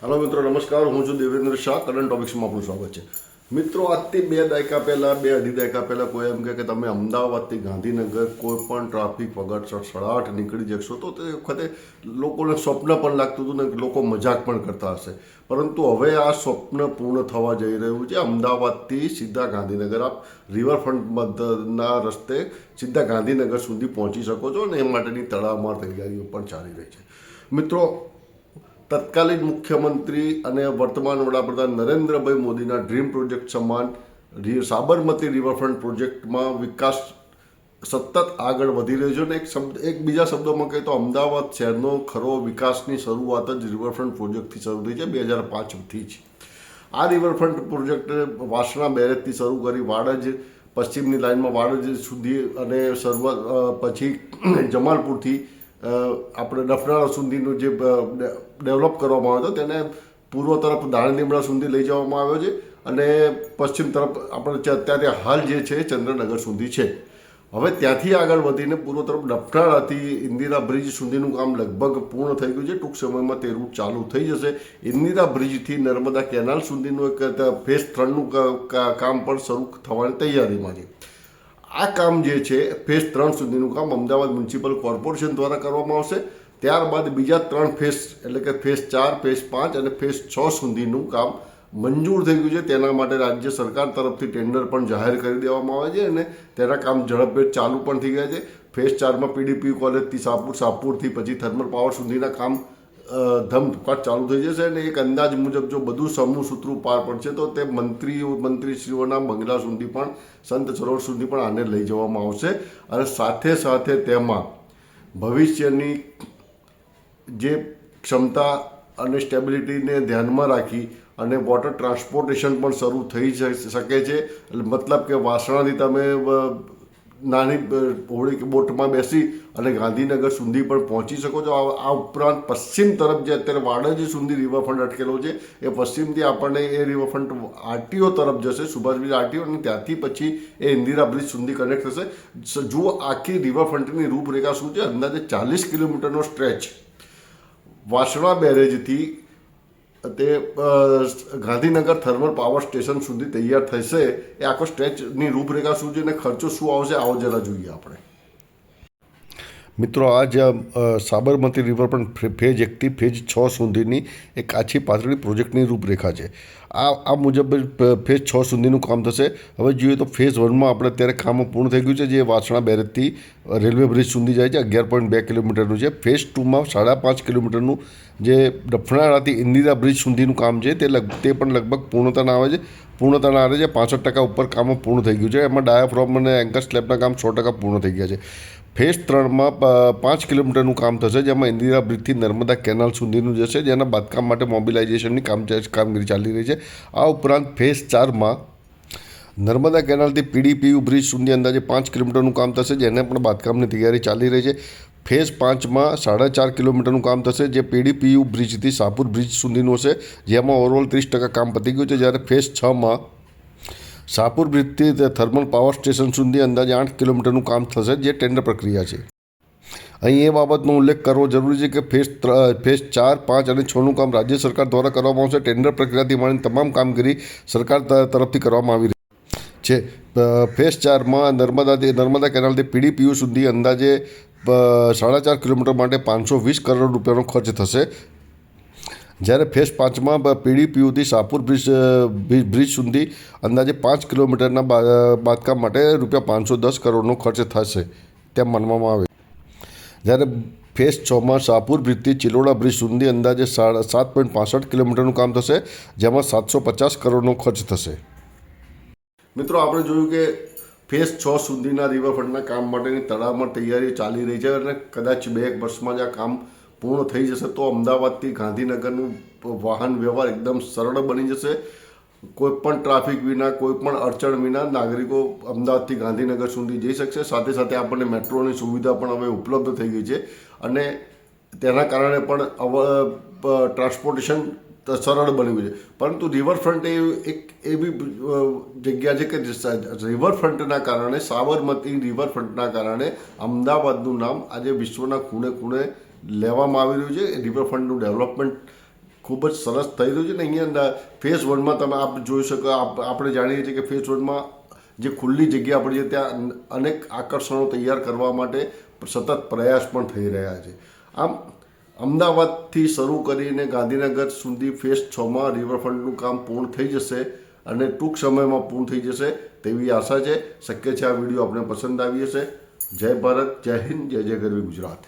Hello मित्रों नमस्कार हूँ છું દેવેન્દ્ર શાહ કરંટ ટોપિક્સમાં આપણું સ્વાગત છે। મિત્રો આજથી 2 દાયકા પહેલાં 2-2.5 દાયકા પહેલાં કોઈ એમ કહે કે તમે અમદાવાદથી ગાંધીનગર કોઈ પણ ટ્રાફિક વગર સડસડાટ નીકળી જશો તો તે વખતે લોકોને સ્વપ્ન પણ લાગતું હતું ને લોકો મજાક પણ કરતા હશે, પરંતુ હવે આ સ્વપ્ન પૂર્ણ થવા જઈ રહ્યું છે। અમદાવાદથી સીધા ગાંધીનગર આપ રિવરફ્રન્ટના રસ્તે સીધા ગાંધીનગર સુધી પહોંચી શકો છો અને એ માટેની તડામાર તૈયારીઓ પણ ચાલી રહી છે। મિત્રો તત્કાલીન મુખ્યમંત્રી અને વર્તમાન વડાપ્રધાન નરેન્દ્રભાઈ મોદીના ડ્રીમ પ્રોજેક્ટ સમાન સાબરમતી રિવરફ્રન્ટ પ્રોજેક્ટમાં વિકાસ સતત આગળ વધી રહ્યો છે અને એક બીજા શબ્દોમાં કહીએ તો અમદાવાદ શહેરનો ખરો વિકાસની શરૂઆત જ રિવરફ્રન્ટ પ્રોજેક્ટથી શરૂ થઈ છે 2005થી જ। આ રિવરફ્રન્ટ પ્રોજેક્ટ વાસણા બેરેજથી શરૂ કરી વાડજ પશ્ચિમની લાઇનમાં વાડજ સુધી અને પછી જમાલપુરથી આપણે ડફનાળા સુધીનું જે ડેવલપ કરવામાં આવ્યો હતો તેને પૂર્વ તરફ દાણીલીમડા સુધી લઈ જવામાં આવ્યો છે અને પશ્ચિમ તરફ આપણે અત્યારે હાલ જે છે ચંદ્રનગર સુધી છે। હવે ત્યાંથી આગળ વધીને પૂર્વ તરફ ડફનાળાથી ઇન્દિરા બ્રિજ સુધીનું કામ લગભગ પૂર્ણ થઈ ગયું છે। ટૂંક સમયમાં તે રૂટ ચાલુ થઈ જશે। ઇન્દિરા બ્રિજથી નર્મદા કેનાલ સુધીનું એક ફેઝ 3નું કામ પણ શરૂ થવાની તૈયારીમાં છે। આ કામ જે છે ફેઝ 3 સુધીનું કામ અમદાવાદ મ્યુનિસિપલ કોર્પોરેશન દ્વારા કરવામાં આવશે। ત્યારબાદ બીજા 3 ફેઝ એટલે કે ફેઝ 4, ફેઝ 5 અને ફેઝ 6 સુધીનું કામ મંજૂર થઈ ગયું છે। તેના માટે રાજ્ય સરકાર તરફથી ટેન્ડર પણ જાહેર કરી દેવામાં આવે છે અને તેના કામ ઝડપભેર ચાલુ પણ થઈ ગયા છે। ફેઝ 4માં પીડીપી કોલેજથી શાહપુરથી પછી થર્મલ પાવર સુધીના કામ ધમધપાટ ચાલુ થઈ જશે અને એક અંદાજ મુજબ જો બધું સમૂહ સૂત્રું પાર પડશે તો તે મંત્રીશ્રીઓના બંગલા સુધી પણ સંત સરોવર સુધી પણ આને લઈ જવામાં આવશે અને સાથે સાથે તેમાં ભવિષ્યની જે ક્ષમતા અને સ્ટેબિલિટીને ધ્યાનમાં રાખી અને વોટર ટ્રાન્સપોર્ટેશન પણ શરૂ થઈ શકે છે। એટલે મતલબ કે વાસણાથી તમે નાની હોડી કે બોટમાં બેસી અને ગાંધીનગર સુધી પણ પહોંચી શકો છો। આ ઉપરાંત પશ્ચિમ તરફ જે અત્યારે વાડજ સુધી રિવરફ્રન્ટ અટકેલો છે એ પશ્ચિમથી આપણને એ રિવરફ્રન્ટ આરટીઓ તરફ જશે, સુભાષબ્રિજ આરટીઓ, અને ત્યાંથી પછી એ ઇન્દિરા બ્રિજ સુધી કનેક્ટ થશે। જુઓ આખી રિવરફ્રન્ટની રૂપરેખા શું છે। અંદાજે 40 કિલોમીટરનો સ્ટ્રેચ વાસણા બેરેજથી તે ગાંધીનગર થર્મલ પાવર સ્ટેશન સુધી તૈયાર થશે। એ આખો સ્ટ્રેચની રૂપરેખા શું છે અને ખર્ચો શું આવશે આવો જરા જોઈએ આપણે। મિત્રો આ જે સાબરમતી રિવરફ્રન્ટ ફેઝ 1થી ફેઝ 6 સુધીની એક આછી પાતળી પ્રોજેક્ટની રૂપરેખા છે। આ મુજબ ફેઝ 6 સુધીનું કામ થશે। હવે જોઈએ તો ફેઝ 1માં આપણે અત્યારે કામ પૂર્ણ થઈ ગયું છે જે વાસણા બેરેજથી રેલવે બ્રિજ સુધી જાય છે 11.2 કિલોમીટરનું છે। ફેઝ 2માં 5.5 કિલોમીટરનું જે ડફનાળાથી ઇન્દિરા બ્રિજ સુધીનું કામ છે તે પણ લગભગ પૂર્ણતાના આવે છે। 65% ઉપર કામો પૂર્ણ થઈ ગયું છે। એમાં ડાયાફ્રામ અને એન્કર સ્લેબના કામ 100% પૂર્ણ થઈ ગયા છે। ફેઝ 3માં 5 કિલોમીટરનું કામ થશે જેમાં ઇન્દિરા બ્રિજથી નર્મદા કેનાલ સુધીનું જશે જેના બાંધકામ માટે મોબિલાઇઝેશનની કામગીરી ચાલી રહી છે। આ ઉપરાંત ફેઝ 4માં નર્મદા કેનાલથી પીડીપીયુ બ્રિજ સુધી અંદાજે 5 કિલોમીટરનું કામ થશે જેને પણ બાંધકામની તૈયારી ચાલી રહી છે। ફેઝ 5માં 4.5 કિલોમીટરનું કામ થશે જે પીડીપીયુ બ્રિજથી શાહપુર બ્રિજ સુધીનું હશે જેમાં ઓવરઓલ 30% કામ પતી ગયું છે। જ્યારે ફેઝ 6માં શાહપુર બ્રિજથી થર્મલ પાવર સ્ટેશન સુધી અંદાજે 8 કિલોમીટરનું કામ થશે જે ટેન્ડર પ્રક્રિયા છે। અહીં એ બાબતનો ઉલ્લેખ કરવો જરૂરી છે કે ફેઝ 4, 5 અને 6નું કામ રાજ્ય સરકાર દ્વારા કરવામાં આવશે। ટેન્ડર પ્રક્રિયાથી માંડીને તમામ કામગીરી સરકાર તરફથી કરવામાં આવી રહી છે। ફેઝ 4માં નર્મદા કેનાલથી પીડીપીયુ સુધી અંદાજે 4.5 કિલોમીટર માટે 520 કરોડ રૂપિયાનો ખર્ચ થશે। જ્યારે ફેઝ 5માં પીડીપીયુથી શાહપુર બ્રિજ સુધી અંદાજે 5 કિલોમીટરના બાંધકામ માટે ₹510 કરોડનો ખર્ચ થશે તેમ માનવામાં આવે। જ્યારે ફેઝ 6માં શાહપુર બ્રિજથી ચિલોડા બ્રિજ સુધી અંદાજે 7.65 કિલોમીટરનું કામ થશે જેમાં 750 કરોડનો ખર્ચ થશે। મિત્રો આપણે જોયું કે ફેઝ 6 સુધીના રિવરફ્રન્ટના કામ માટેની તડામાર તૈયારી ચાલી રહી છે અને કદાચ 2 વર્ષમાં જ આ કામ પૂર્ણ થઈ જશે તો અમદાવાદથી ગાંધીનગરનું વાહન વ્યવહાર એકદમ સરળ બની જશે। કોઈ પણ ટ્રાફિક વિના, કોઈ પણ અડચણ વિના નાગરિકો અમદાવાદથી ગાંધીનગર સુધી જઈ શકશે। સાથે સાથે આપણને મેટ્રોની સુવિધા પણ હવે ઉપલબ્ધ થઈ ગઈ છે અને તેના કારણે પણ ટ્રાન્સપોર્ટેશન સરળ બની ગયું છે। પરંતુ રિવરફ્રન્ટ એક એવી જગ્યા છે કે રિવરફ્રન્ટના કારણે, સાબરમતી રિવરફ્રન્ટના કારણે અમદાવાદનું નામ આજે વિશ્વના ખૂણે ખૂણે લેવામાં આવી રહ્યું છે। રિવરફ્રન્ટનું ડેવલપમેન્ટ ખૂબ જ સરસ થઈ રહ્યું છે ને અહીંયા ફેઝ 1માં તમે આપ જોઈ શકો આપણે જાણીએ છીએ કે ફેઝ 1માં જે ખુલ્લી જગ્યા પડી છે ત્યાં અનેક આકર્ષણો તૈયાર કરવા માટે સતત પ્રયાસ પણ થઈ રહ્યા છે. આમ અમદાવાદથી શરૂ કરીને ગાંધીનગર સુધી ફેઝ 6માં રિવરફ્રન્ટનું કામ પૂર્ણ થઈ જશે અને ટૂંક સમયમાં પૂર્ણ થઈ જશે તેવી આશા છે. શક્ય છે આ વિડીયો આપણે પસંદ આવી હશે. જય ભારત, જય હિન્દ, જય જય ગરવી ગુજરાત.